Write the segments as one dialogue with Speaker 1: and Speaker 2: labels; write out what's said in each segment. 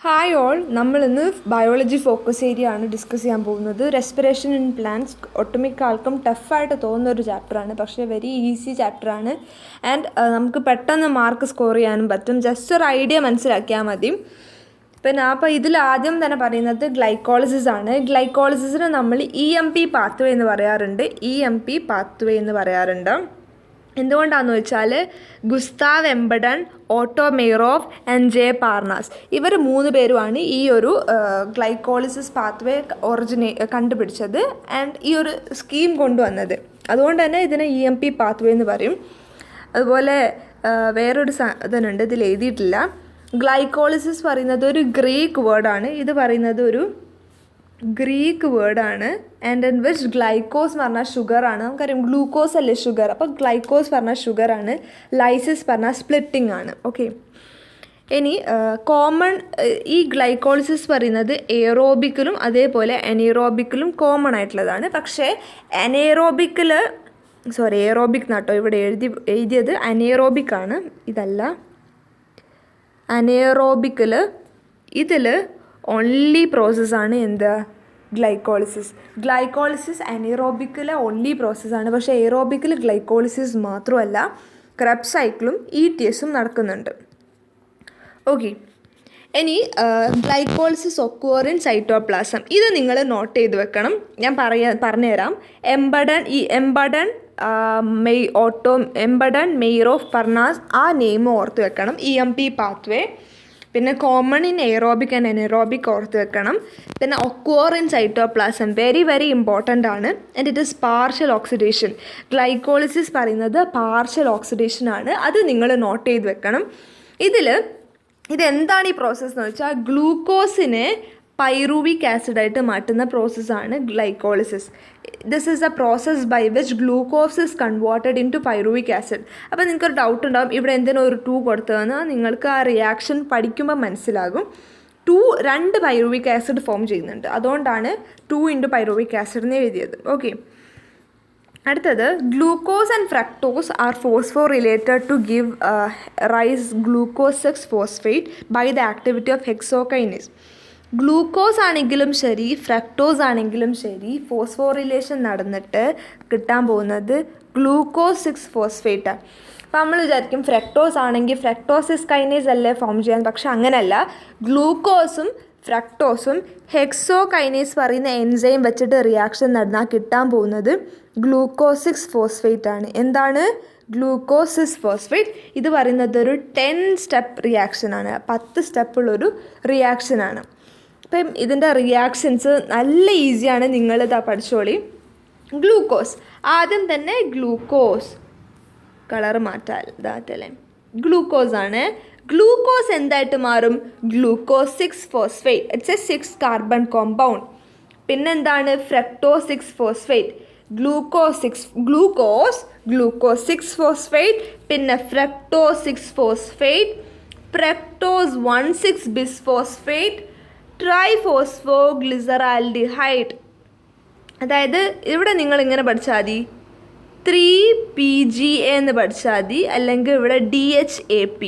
Speaker 1: Hi all, നമ്മളിന്ന് biology focus area ആണ് discuss ചെയ്യാൻ പോകുന്നത്. റെസ്പിറേഷൻ ഇൻ പ്ലാന്റ്സ് ഒട്ടുമിക്ക ആൾക്കും ടഫായിട്ട് തോന്നുന്നൊരു ചാപ്റ്ററാണ്, പക്ഷേ വെരി ഈസി ചാപ്റ്ററാണ്. ആൻഡ് നമുക്ക് പെട്ടെന്ന് മാർക്ക് സ്കോർ ചെയ്യാനും പറ്റും. ജസ്റ്റ് ഒരു ഐഡിയ മനസ്സിലാക്കിയാൽ മതി. പിന്നെ അപ്പോൾ ഇതിൽ ആദ്യം തന്നെ പറയുന്നത് ഗ്ലൈക്കോളിസിസ് ആണ്. ഗ്ലൈക്കോളിസിസിന് നമ്മൾ EMP പാത്വേ എന്ന് പറയാറുണ്ട്. EMP പാത്വേ എന്ന് പറയാറുണ്ട്. എന്തുകൊണ്ടാണെന്ന് വെച്ചാൽ ഗുസ്താവ് എംബഡൺ, ഓട്ടോ മെയ്റോഫ് ആൻഡ് ജെ പാർനാസ് ഇവർ 3 പേരുമാണ് ഈ ഒരു ഗ്ലൈക്കോളിസിസ് പാത്വേ കണ്ടുപിടിച്ചത് ആൻഡ് ഈ ഒരു സ്കീം കൊണ്ടുവന്നത്. അതുകൊണ്ട് തന്നെ ഇതിനെ EMP പാത്വേ എന്ന് പറയും. അതുപോലെ വേറൊരു സാധനമുണ്ട്, ഇതിൽ എഴുതിയിട്ടില്ല. ഗ്ലൈക്കോളിസിസ് പറയുന്നത് ഒരു ഗ്രീക്ക് വേർഡാണ്. ഇത് പറയുന്നത് ഒരു ഗ്രീക്ക് വേർഡാണ്. ആൻഡ് ഇൻ വിച്ച് ഗ്ലൈക്കോസ് എന്ന് പറഞ്ഞാൽ ഷുഗറാണ്. നമുക്കറിയാം ഗ്ലൂക്കോസ് അല്ലേ ഷുഗർ, അപ്പോൾ ഗ്ലൈക്കോസ് പറഞ്ഞാൽ ഷുഗറാണ്, ലൈസിസ് പറഞ്ഞാൽ സ്പ്ലിറ്റിംഗ് ആണ്. ഓക്കെ, ഇനി കോമൺ ഈ ഗ്ലൈക്കോളിസിസ് പറയുന്നത് എയറോബിക്കിലും അതേപോലെ അനേറോബിക്കിലും കോമൺ ആയിട്ടുള്ളതാണ്. പക്ഷേ എയറോബിക് എന്നാട്ടോ ഇവിടെ എഴുതിയത് അനേറോബിക്കാണ്, ഇതല്ല. അനേറോബിക്കിൽ ഇതിൽ ഓൺലി പ്രോസസ്സാണ് എന്ത്, ഗ്ലൈക്കോളിസിസ് അനേറോബിക്കിലെ ഓൺലി പ്രോസസ്സാണ്. പക്ഷേ എയറോബിക്കിൽ ഗ്ലൈക്കോളിസിസ് മാത്രമല്ല, ക്രെബ്സ് സൈക്കിളും ETSും നടക്കുന്നുണ്ട്. ഓക്കെ, ഇനി ഗ്ലൈക്കോളിസിസ് ഒക്വർ ഇൻ സൈറ്റോപ്ലാസം. ഇത് നിങ്ങൾ നോട്ട് ചെയ്ത് വെക്കണം. ഞാൻ പറഞ്ഞുതരാം. എംബഡൺ, മെയ്റോഫ്, പർനാസ് ആ നെയിം ഓർത്ത് വെക്കണം. EMP pathway. പിന്നെ common in aerobic and anaerobic ഓർത്ത് വെക്കണം. പിന്നെ occur in cytoplasm very very important ആണ്. And it is partial oxidation. Glycolysis പറയുന്നത് പാർഷ്യൽ ഓക്സിഡേഷൻ ആണ്. അത് നിങ്ങൾ നോട്ട് ചെയ്ത് വെക്കണം. ഇതെന്താണ് ഈ പ്രോസസ്സ് എന്ന് വെച്ചാൽ ഗ്ലൂക്കോസിനെ പൈറുവിക് ആസിഡായിട്ട് മാറ്റുന്ന പ്രോസസ്സാണ് glycolysis. This is a process by which glucose is converted into pyruvic acid. അപ്പോൾ നിങ്ങൾക്കൊരു ഡൗട്ട് ഉണ്ടാകും, ഇവിടെ എന്തിനും ഒരു 2 കൊടുത്തതെന്ന്. നിങ്ങൾക്ക് ആ റിയാക്ഷൻ പഠിക്കുമ്പോൾ മനസ്സിലാകും. 2 പൈറുവിക് ആസിഡ് ഫോം ചെയ്യുന്നുണ്ട്, അതുകൊണ്ടാണ് 2 പൈറുവിക് ആസിഡ് എന്ന് എഴുതിയത്. ഓക്കെ, അടുത്തത് glucose and fructose are phosphorylated to give rise glucose 6 phosphate by the activity of hexokinase. Glucose ആണെങ്കിലും ശരി, ഫ്രക്ടോസ് ആണെങ്കിലും ശരി, ഫോസ്ഫോറിലേഷൻ നടന്നിട്ട് കിട്ടാൻ പോകുന്നത് ഗ്ലൂക്കോസ് 6 ഫോസ്ഫേറ്റാണ്. അപ്പോൾ നമ്മൾ വിചാരിക്കും ഫ്രക്ടോസ് ആണെങ്കിൽ ഫ്രക്ടോസിസ് കൈനേസ് അല്ലേ ഫോം ചെയ്യാൻ. പക്ഷെ അങ്ങനെയല്ല. ഗ്ലൂക്കോസും ഫ്രക്ടോസും ഹെക്സോകൈനേസ് പറയുന്ന എൻസൈം വെച്ചിട്ട് റിയാക്ഷൻ നടന്നാൽ കിട്ടാൻ പോകുന്നത് ഗ്ലൂക്കോസ് 6 ഫോസ്ഫേറ്റ് ആണ്. എന്താണ് ഗ്ലൂക്കോസ് 6 ഫോസ്ഫേറ്റ്? ഇത് പറയുന്നത് ഒരു 10 സ്റ്റെപ്പ് റിയാക്ഷനാണ്, 10 സ്റ്റെപ്പുള്ളൊരു റിയാക്ഷനാണ്. അപ്പം ഇതിൻ്റെ റിയാക്ഷൻസ് നല്ല ഈസിയാണ്, നിങ്ങളിതാ പഠിച്ചോളി. ഗ്ലൂക്കോസ്, ആദ്യം തന്നെ ഗ്ലൂക്കോസ് കളർ മാറ്റാൽ ഇതാറ്റല്ലേ, ഗ്ലൂക്കോസ് ആണ്. ഗ്ലൂക്കോസ് എന്തായിട്ട് മാറും? Glucose 6 phosphate. It's a 6 carbon compound. പിന്നെന്താണ്? Fructose 6 phosphate. ഗ്ലൂക്കോസ് 6 ഫോസ്ഫേറ്റ്, പിന്നെ fructose 6 phosphate, fructose 1,6 bisphosphate, triphosphoglyceraldehyde. അതായത് ഇവിടെ നിങ്ങളിങ്ങനെ പഠിച്ചാൽ മതി, 3PGA എന്ന് പഠിച്ചാൽ മതി, അല്ലെങ്കിൽ ഇവിടെ DHAP.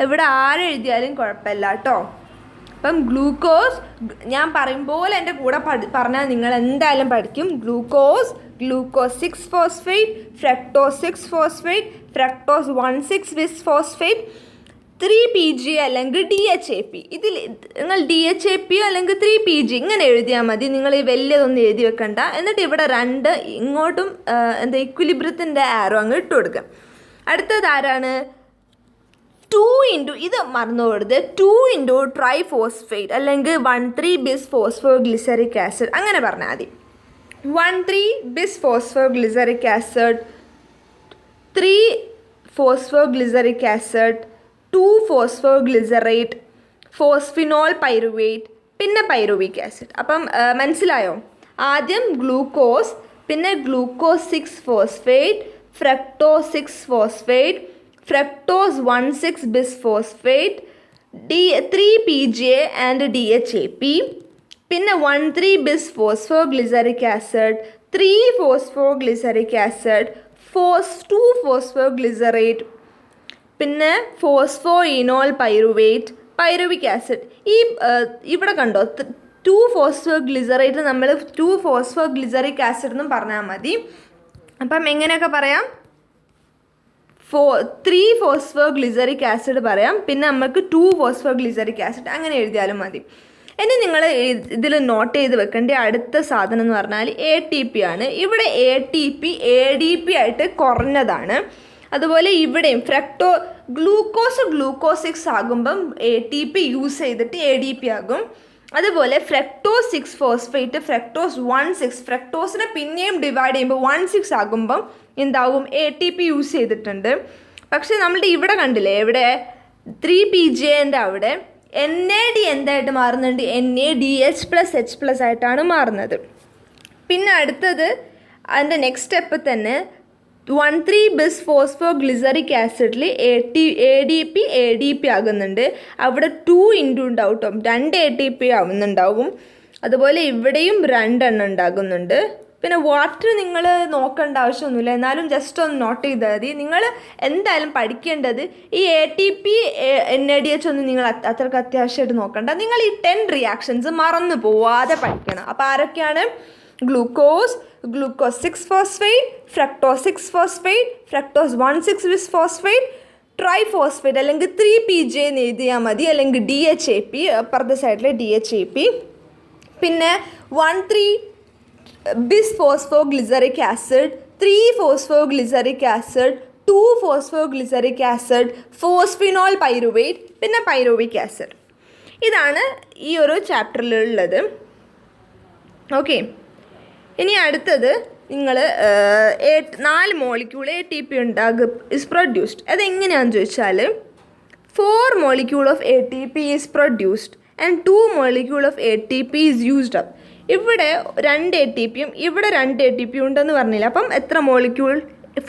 Speaker 1: ഇവിടെ ആരെഴുതിയാലും കുഴപ്പമില്ല കേട്ടോ. അപ്പം ഗ്ലൂക്കോസ് ഞാൻ പറയുമ്പോൾ എൻ്റെ കൂടെ പറഞ്ഞാൽ നിങ്ങൾ എന്തായാലും പഠിക്കും. Glucose 6 phosphate, fructose 6 phosphate, fructose 1,6 bisphosphate, 3PGA അല്ലെങ്കിൽ DHAP. ഇതിൽ നിങ്ങൾ DHAP അല്ലെങ്കിൽ 3PG ഇങ്ങനെ എഴുതിയാൽ മതി. നിങ്ങൾ ഈ വലിയതൊന്നും എഴുതി വെക്കണ്ട. എന്നിട്ട് ഇവിടെ 2 ഇങ്ങോട്ടും ഇക്വിലിബ്രിയത്തിൻ്റെ ആരോ അങ്ങ് ഇട്ട് കൊടുക്കുക. അടുത്തത് ആരാണ്? 2 ഇത് മറന്നു പോകരുത്, 2 ട്രൈഫോസ്ഫേറ്റ് അല്ലെങ്കിൽ 1,3 ബിസ്ഫോസ്ഫോഗ്ലിസറിക് ആസിഡ് അങ്ങനെ പറഞ്ഞാൽ മതി. 1,3 ബിസ്ഫോസ്ഫോഗ്ലിസറിക് ആസിഡ്, 3 ഫോസ്ഫോഗ്ലിസറിക് ആസിഡ്, 2 ഫോസ്ഫോഗ്ലിസറേറ്റ്, ഫോസ്ഫിനോൾ പൈറുവേറ്റ്, പിന്നെ പൈറുവിക് ആസിഡ്. അപ്പം മനസ്സിലായോ? ആദ്യം ഗ്ലൂക്കോസ്, പിന്നെ glucose 6 phosphate, fructose 6 phosphate, fructose 1,6 bisphosphate, 3PGA and DHAP, പിന്നെ 1,3 ബിസ്ഫോസ്ഫോഗ്ലിസറിക് ആസിഡ്, 3 ഫോസ്ഫോഗ്ലിസറിക് ആസിഡ്, 2 ഫോസ്ഫോഗ്ലിസറേറ്റ്, പിന്നെ ഫോസ്ഫോ ഇനോൾ പൈറുവേറ്റ്, പൈറുവിക് ആസിഡ്. ഇവിടെ കണ്ടോ 2-ഫോസ്ഫോഗ്ലിസറേറ്റ് നമ്മൾ 2-ഫോസ്ഫോഗ്ലിസറിക് ആസിഡ് എന്നും പറഞ്ഞാൽ മതി. അപ്പം എങ്ങനെയൊക്കെ പറയാം? 3-ഫോസ്ഫോഗ്ലിസറിക് ആസിഡ് പറയാം, പിന്നെ നമുക്ക് 2-ഫോസ്ഫോഗ്ലിസറിക് ആസിഡ് അങ്ങനെ എഴുതിയാലും മതി. ഇനി നിങ്ങൾ ഇതിൽ നോട്ട് ചെയ്ത് വെക്കേണ്ട അടുത്ത സാധനം എന്ന് പറഞ്ഞാൽ ATP ആണ്. ഇവിടെ ATP ADP ആയിട്ട് കുറഞ്ഞതാണ്. അതുപോലെ ഇവിടെയും ഗ്ലൂക്കോസ് 6 ആകുമ്പം ATP യൂസ് ചെയ്തിട്ട് ADP ആകും. അതുപോലെ ഫ്രക്ടോസ് 6 ഫോസ്ഫേറ്റ് ഫ്രക്ടോസ് 1,6 ഫ്രക്ടോസിനെ പിന്നെയും ഡിവൈഡ് ചെയ്യുമ്പോൾ 1,6 ആകുമ്പം എന്താവും? ATP യൂസ് ചെയ്തിട്ടുണ്ട്. പക്ഷേ നമ്മളുടെ ഇവിടെ കണ്ടില്ലേ, ഇവിടെ 3PGAൻ്റെ അവിടെ NAD എന്തായിട്ട് മാറുന്നുണ്ട്? NADH+H+ ആയിട്ടാണ് മാറുന്നത്. പിന്നെ അടുത്തത് അതിൻ്റെ നെക്സ്റ്റ് സ്റ്റെപ്പ് തന്നെ 1,3-bis ഫോസ്ഫോഗ്ലിസറിക് ആസിഡിൽ ADP ADP ആകുന്നുണ്ട്. അവിടെ 2 ഇൻറ്റു ഉണ്ടാവും കേട്ടോ, 2 ATP ആവുന്നുണ്ടാവും. അതുപോലെ ഇവിടെയും 2 എണ്ണം ഉണ്ടാകുന്നുണ്ട്. പിന്നെ വാട്ടർ നിങ്ങൾ നോക്കേണ്ട ആവശ്യമൊന്നുമില്ല, എന്നാലും ജസ്റ്റ് ഒന്ന് നോട്ട് ചെയ്താൽ മതി. നിങ്ങൾ എന്തായാലും പഠിക്കേണ്ടത് ഈ ATP NADH ഒന്നും നിങ്ങൾ അത്രയ്ക്ക് അത്യാവശ്യമായിട്ട് നോക്കണ്ട. നിങ്ങൾ ഈ 10 റിയാക്ഷൻസ് മറന്നു പോവാതെ പഠിക്കണം. അപ്പോൾ ആരൊക്കെയാണ്? Glucose 6 phosphate, fructose 6 phosphate, fructose 1,6 ബിസ് ഫോസ്ഫേറ്റ്, ട്രൈഫോസ്ഫേറ്റ് അല്ലെങ്കിൽ 3PGA എന്ന് എഴുതിയാൽ മതി, അല്ലെങ്കിൽ DHAP അപ്പുറത്തെ സൈഡിലെ DHAP. പിന്നെ 1,3-bis phosphoglyceric acid, three phosphoglyceric acid, two phosphoglyceric acid, phosphoenol pyruvate, പിന്നെ പൈറുവിക് ആസിഡ്. ഇതാണ് ഈ ഒരു ചാപ്റ്ററിലുള്ളത്. ഓക്കെ, ഇനി അടുത്തത് നിങ്ങൾ 4 മോളിക്യൂൾ ATP ഇസ് പ്രൊഡ്യൂസ്ഡ്. അതെങ്ങനെയാണെന്ന് ചോദിച്ചാൽ 4 molecule of ATP is produced and 2 molecule of ATP is used up. ഇവിടെ 2 ATP യും ഇവിടെ 2 ATP ഉണ്ടെന്ന് പറഞ്ഞില്ല. അപ്പം എത്ര മോളിക്യൂൾ?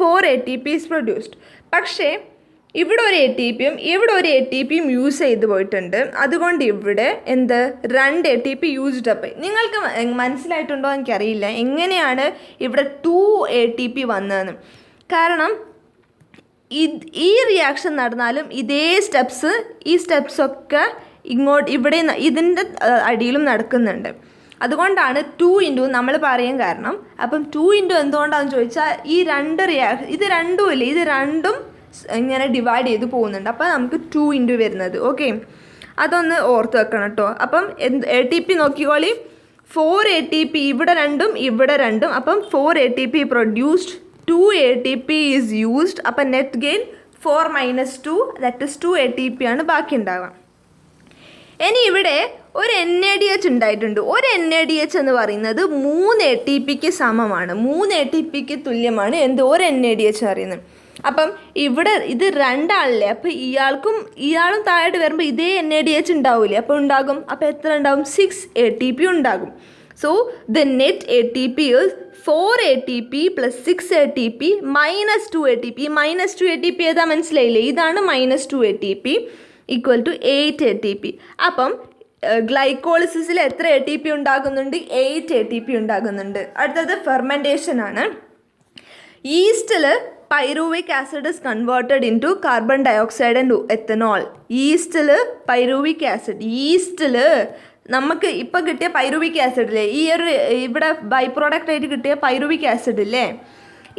Speaker 1: 4 ATP is produced. പക്ഷേ ഇവിടെ ഒരു ATP യും ഇവിടെ ഒരു ATP യും യൂസ് ചെയ്ത് പോയിട്ടുണ്ട്. അതുകൊണ്ട് ഇവിടെ 2 ATP യൂസ്ഡ് അപ്പ്. നിങ്ങൾക്ക് മനസ്സിലായിട്ടുണ്ടോ എനിക്കറിയില്ല എങ്ങനെയാണ് ഇവിടെ 2 ATP വന്നതെന്ന്. കാരണം ഈ റിയാക്ഷൻ നടന്നാലും ഇതേ സ്റ്റെപ്സൊക്കെ ഇവിടെ ഇതിൻ്റെ അടിയിലും നടക്കുന്നുണ്ട്. അതുകൊണ്ടാണ് 2 ഇൻറ്റു നമ്മൾ പറയാൻ കാരണം. അപ്പം 2 ഇൻറ്റു എന്തുകൊണ്ടാണെന്ന് ചോദിച്ചാൽ ഈ 2 ഇത് രണ്ടും ഇല്ല, ഇത് രണ്ടും ഇങ്ങനെ ഡിവൈഡ് ചെയ്ത് പോകുന്നുണ്ട്. അപ്പോൾ നമുക്ക് 2 ഇൻറ്റു വരുന്നത്. ഓക്കെ, അതൊന്ന് ഓർത്ത് വെക്കണം കേട്ടോ. അപ്പം ATP നോക്കിക്കോളി, 4 ATP ഇവിടെ 2ഉം ഇവിടെ 2ഉം. അപ്പം 4 ATP produced, 2 ATP is used. അപ്പം net gain 4 - 2 that is 2 ATP ആണ് ബാക്കി ഉണ്ടാവുക. ഇനി ഇവിടെ ഒരു NADH ഉണ്ടായിട്ടുണ്ട്. ഒരു NADH എന്ന് പറയുന്നത് 3 ATPക്ക് സമമാണ്, 3 ATPക്ക് തുല്യമാണ് ഒരു NADH പറയുന്നത്. അപ്പം ഇവിടെ ഇത് 2 ആളല്ലേ, അപ്പോൾ ഇയാളും താഴോട്ട് വരുമ്പോൾ ഇതേ NADH ഉണ്ടാവില്ലേ, അപ്പോൾ ഉണ്ടാകും. അപ്പോൾ എത്ര ഉണ്ടാകും? 6 ATP ഉണ്ടാകും. So the net ATP is 4 ATP + 6 ATP - 2 ATP. -2 ATP ഏതാ മനസ്സിലായില്ലേ? ഇതാണ് -2 ATP = 8 ATP. അപ്പം ഗ്ലൈക്കോളിസിസിൽ എത്ര ATP ഉണ്ടാകുന്നുണ്ട്? 8 ATP ഉണ്ടാകുന്നുണ്ട്. അടുത്തത് ഫെർമെൻറ്റേഷൻ ആണ്. ഈസ്റ്റിൽ pyruvic acid is converted into carbon dioxide and ethanol. ഈസ്റ്റിൽ പൈറുവിക് ആസിഡ്, ഈസ്റ്റിൽ നമുക്ക് ഇപ്പോൾ കിട്ടിയ പൈറുവിക് ആസിഡില്ലേ, ഇവിടെ ബൈ പ്രോഡക്റ്റ് ആയിട്ട് കിട്ടിയ പൈറുവിക് ആസിഡ് ഇല്ലേ,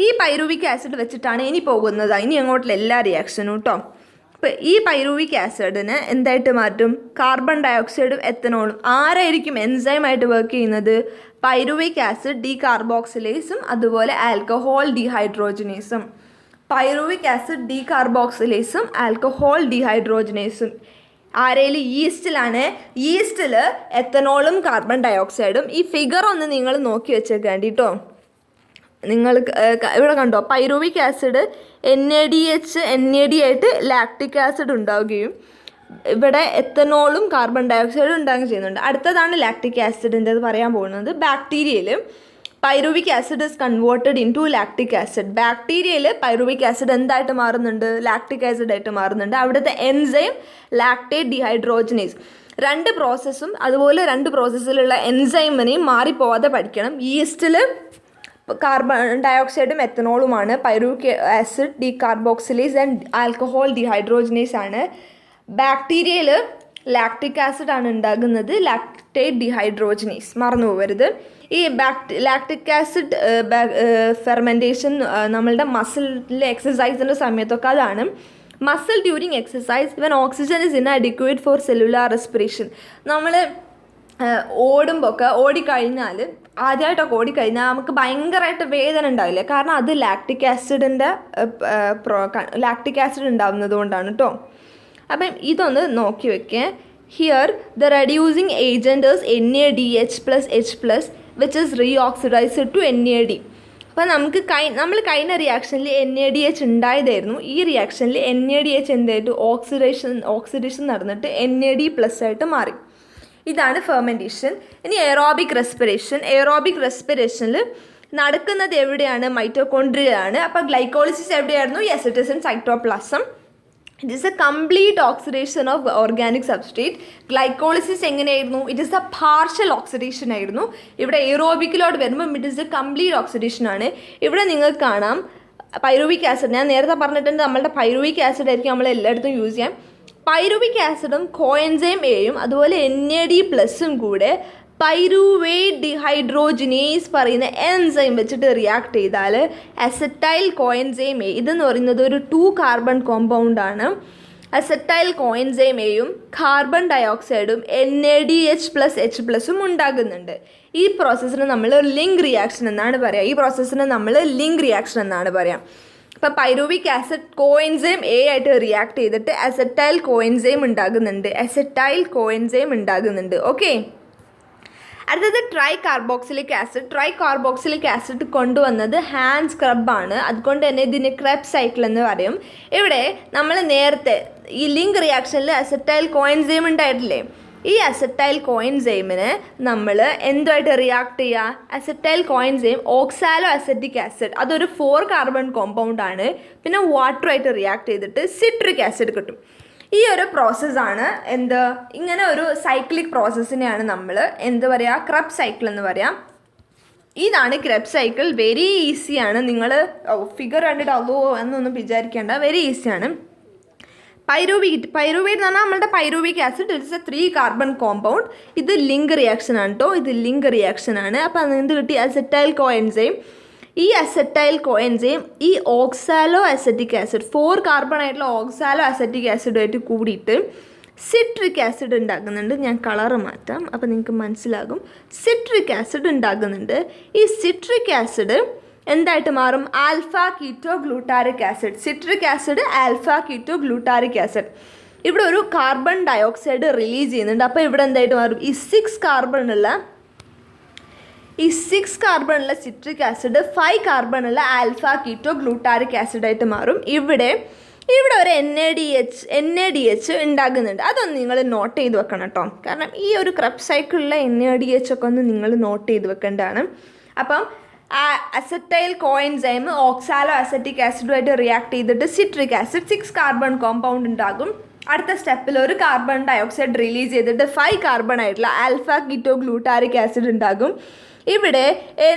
Speaker 1: ഈ പൈറുവിക് ആസിഡ് വെച്ചിട്ടാണ് ഇനി പോകുന്നത്, ഇനി അങ്ങോട്ടുള്ള എല്ലാ റിയാക്ഷനും കേട്ടോ. അപ്പോൾ ഈ പൈറുവിക് ആസിഡിനെ എന്തായിട്ട് മാറ്റും? കാർബൺ ഡയോക്സൈഡും എത്തനോളും. ആരായിരിക്കും എൻസൈമായിട്ട് വർക്ക് ചെയ്യുന്നത്? പൈറുവിക് ആസിഡ് ഡീകാർബോക്സിലേസും അതുപോലെ ആൽക്കഹോൾ ഡീഹൈഡ്രോജനേസും. പൈറുവിക് ആസിഡ് ഡീകാർബോക്സിലേസും ആൽക്കഹോൾ ഡീഹൈഡ്രോജനേസും ആരേൽ? ഈസ്റ്റിലാണ്. ഈസ്റ്റിൽ എത്തനോളും കാർബൺ ഡയോക്സൈഡും. ഈ ഫിഗർ ഒന്ന് നിങ്ങൾ നോക്കി വെച്ചേക്കേണ്ടി കേട്ടോ. നിങ്ങൾ ഇവിടെ കണ്ടോ, പൈറുവിക് ആസിഡ് NADH NAD ആയിട്ട് ലാക്റ്റിക് ആസിഡ് ഉണ്ടാവുകയും ഇവിടെ എത്തനോളും കാർബൺ ഡയോക്സൈഡും ഉണ്ടാകുകയും ചെയ്യുന്നുണ്ട്. അടുത്തതാണ് ലാക്റ്റിക് ആസിഡിൻ്റെത് പറയാൻ പോകുന്നത്. ബാക്ടീരിയയിൽ pyruvic acid is converted into lactic acid. ബാക്ടീരിയയിൽ പൈറുവിക് ആസിഡ് എന്തായിട്ട് മാറുന്നുണ്ട്? ലാക്റ്റിക് ആസിഡ് ആയിട്ട് മാറുന്നുണ്ട്. അവിടുത്തെ എൻസൈം ലാക്ടേറ്റ് ഡീഹൈഡ്രോജനേസ്. 2 പ്രോസസ്സും അതുപോലെ 2 പ്രോസസ്സിലുള്ള എൻസൈമിനെയും മാറിപ്പോവാതെ പഠിക്കണം. ഈസ്റ്റിൽ കാർബൺ ഡയോക്സൈഡും എത്തനോളുമാണ്. Pyruvic acid decarboxylase and alcohol dehydrogenase ആണ്. ബാക്ടീരിയയിൽ ലാക്റ്റിക് ആസിഡ് ആണ് ഉണ്ടാകുന്നത്, ലാക്റ്റേറ്റ് ഡീഹൈഡ്രോജനേസ്, മറന്നു പോകരുത്. ഈ ലാക്റ്റിക് ആസിഡ് ഫെർമെൻറ്റേഷൻ നമ്മളുടെ മസിലിലെ എക്സസൈസിൻ്റെ സമയത്തൊക്കെ അതാണ്. മസിൽ ഡ്യൂറിങ് എക്സസൈസ് ഇവൻ oxygen is inadequate four cellular respiration. നമ്മൾ ഓടിക്കഴിഞ്ഞാൽ ആദ്യമായിട്ടൊക്കെ ഓടിക്കഴിഞ്ഞാൽ നമുക്ക് ഭയങ്കരമായിട്ട് വേദന ഉണ്ടാവില്ല. കാരണം അത് ലാക്റ്റിക് ആസിഡ് ഉണ്ടാവുന്നത് കൊണ്ടാണ് കേട്ടോ. അപ്പം ഇതൊന്ന് നോക്കി വെക്കേ. Here the reducing agent is NaDH+H+, which is reoxidized to NaD. അപ്പോൾ നമ്മൾ കഴിഞ്ഞ റിയാക്ഷനിൽ NaDH ഉണ്ടായതായിരുന്നു. ഈ റിയാക്ഷനിൽ NaDH എന്തായിട്ട് ഓക്സിഡേഷൻ നടന്നിട്ട് NaD+ ആയിട്ട് മാറി. ഇതാണ് ഫെർമെൻറ്റേഷൻ. ഇനി എയറോബിക് റെസ്പിറേഷനിൽ നടക്കുന്നത് എവിടെയാണ്? മൈറ്റോകോൺട്രിയയാണ്. അപ്പോൾ ഗ്ലൈക്കോളിസിസ് എവിടെയായിരുന്നു? Yes, it is in cytoplasm. It is a complete oxidation of organic substrate. Glycolysis എങ്ങനെയായിരുന്നു? It is a partial oxidation ആയിരുന്നു. ഇവിടെ എയറോബിക്കിലോട്ട് വരുമ്പോൾ it is a complete oxidation ആണ്. ഇവിടെ നിങ്ങൾക്ക് കാണാം പൈറുവിക് ആസിഡ്. ഞാൻ നേരത്തെ പറഞ്ഞിട്ടുണ്ട് നമ്മളുടെ പൈറുവിക് ആസിഡ് ആയിരിക്കും നമ്മൾ എല്ലായിടത്തും യൂസ് ചെയ്യാം. പൈറുവിക് ആസിഡും കോഎൻസൈം എയും അതുപോലെ NaD+ കൂടെ പൈറുവേറ്റ് ഡിഹൈഡ്രോജനേസ് പറയുന്ന എൻസൈം വെച്ചിട്ട് റിയാക്ട് ചെയ്താൽ അസറ്റൈൽ കോഎൻസൈം എ, ഇതെന്ന് പറയുന്നത് ഒരു 2 കാർബൺ കോമ്പൗണ്ടാണ്. അസറ്റൈൽ കോഎൻസൈം എയും കാർബൺ ഡയോക്സൈഡും NaDH+H+ ഉണ്ടാകുന്നുണ്ട്. ഈ പ്രോസസ്സിന് നമ്മൾ ലിങ്ക് റിയാക്ഷൻ എന്നാണ് പറയുക. ഇപ്പം പൈറുവിക് ആസിഡ് കോഎൻസൈം എ ആയിട്ട് റിയാക്ട് ചെയ്തിട്ട് അസറ്റൈൽ കോഎൻസൈം ഉണ്ടാകുന്നുണ്ട്. ഓക്കെ, അടുത്തത് ട്രൈ കാർബോക്സിലിക് ആസിഡ് കൊണ്ടുവന്നത് ഹാൻഡ് സ്ക്രബാണ്. അതുകൊണ്ട് തന്നെ ഇതിന് ക്രെബ് സൈക്കിൾ എന്ന് പറയും. ഇവിടെ നമ്മൾ നേരത്തെ ഈ ലിങ്ക് റിയാക്ഷനിൽ അസറ്റൈൽ കോഎൻസൈം ഉണ്ടായിട്ടില്ലേ? ഈ അസറ്റൈൽ കോഎൻസൈമിന് നമ്മൾ എന്തുമായിട്ട് റിയാക്ട് ചെയ്യുക? Acetyl coenzyme oxalo acetic acid, അതൊരു 4 കാർബൺ കോമ്പൗണ്ടാണ്. പിന്നെ വാട്ടറുമായിട്ട് റിയാക്ട് ചെയ്തിട്ട് സിട്രിക് ആസിഡ് കിട്ടും. ഈ ഒരു പ്രോസസ്സാണ് ഇങ്ങനെ ഒരു സൈക്ലിക് പ്രോസസ്സിനെയാണ് നമ്മൾ ക്രെബ് സൈക്കിൾ എന്ന് പറയാം. ഇതാണ് ക്രെബ് സൈക്കിൾ. വെരി ഈസിയാണ്. നിങ്ങൾ ഫിഗർ കണ്ടിട്ട് അതോ എന്നൊന്നും വിചാരിക്കേണ്ട, വെരി ഈസിയാണ്. പൈറുവേറ്റ് എന്ന് പറഞ്ഞാൽ നമ്മളുടെ pyruvic acid it's A 3 carbon compound. ഇത് ലിങ്ക് റിയാക്ഷൻ ആണ് കേട്ടോ, അപ്പോൾ എന്ത് കിട്ടി? Acetyl coenzyme. ഈ അസറ്റൈൽ കോഎൻസൈം ഈ ഓക്സാലോ അസറ്റിക് ആസിഡ് 4 കാർബൺ ആയിട്ടുള്ള ഓക്സാലോ അസറ്റിക് ആസിഡുമായിട്ട് കൂടിയിട്ട് സിട്രിക് ആസിഡ് ഉണ്ടാക്കുന്നുണ്ട്. ഞാൻ കളറ് മാറ്റാം അപ്പോൾ നിങ്ങൾക്ക് മനസ്സിലാകും. സിട്രിക് ആസിഡ് ഉണ്ടാകുന്നുണ്ട്. ഈ സിട്രിക് ആസിഡ് എന്തായിട്ട് മാറും? Alpha keto glutaric acid. Citric acid alpha keto glutaric acid. ഇവിടെ ഒരു കാർബൺ ഡയോക്സൈഡ് റിലീസ് ചെയ്യുന്നുണ്ട്. അപ്പോൾ ഇവിടെ എന്തായിട്ട് മാറും? ഈ 6 കാർബണുള്ള സിട്രിക് ആസിഡ് 5 കാർബണുള്ള ആൽഫ കീറ്റോ ഗ്ലൂട്ടാരിക് ആസിഡായിട്ട് മാറും. ഇവിടെ ഒരു NaDH ഉണ്ടാകുന്നുണ്ട്. അതൊന്ന് നിങ്ങൾ നോട്ട് ചെയ്ത് വെക്കണം കേട്ടോ. കാരണം ഈ ഒരു ക്രെബ് സൈക്കിളിലെ NaDH ഒക്കെ ഒന്ന് നിങ്ങൾ നോട്ട് ചെയ്ത് വെക്കേണ്ടതാണ്. അപ്പം അസറ്റൈൽ കോഎൻസൈം ഓക്സാലോ അസറ്റിക് ആസിഡുമായിട്ട് റിയാക്ട് ചെയ്തിട്ട് സിട്രിക് ആസിഡ് 6 കാർബൺ കോമ്പൗണ്ട് ഉണ്ടാകും. അടുത്ത സ്റ്റെപ്പിൽ ഒരു കാർബൺ ഡയോക്സൈഡ് റിലീസ് ചെയ്തിട്ട് 5 കാർബൺ ആയിട്ടുള്ള ആൽഫ കീറ്റോ ഗ്ലൂട്ടാരിക് ആസിഡ് ഉണ്ടാകും. ഇവിടെ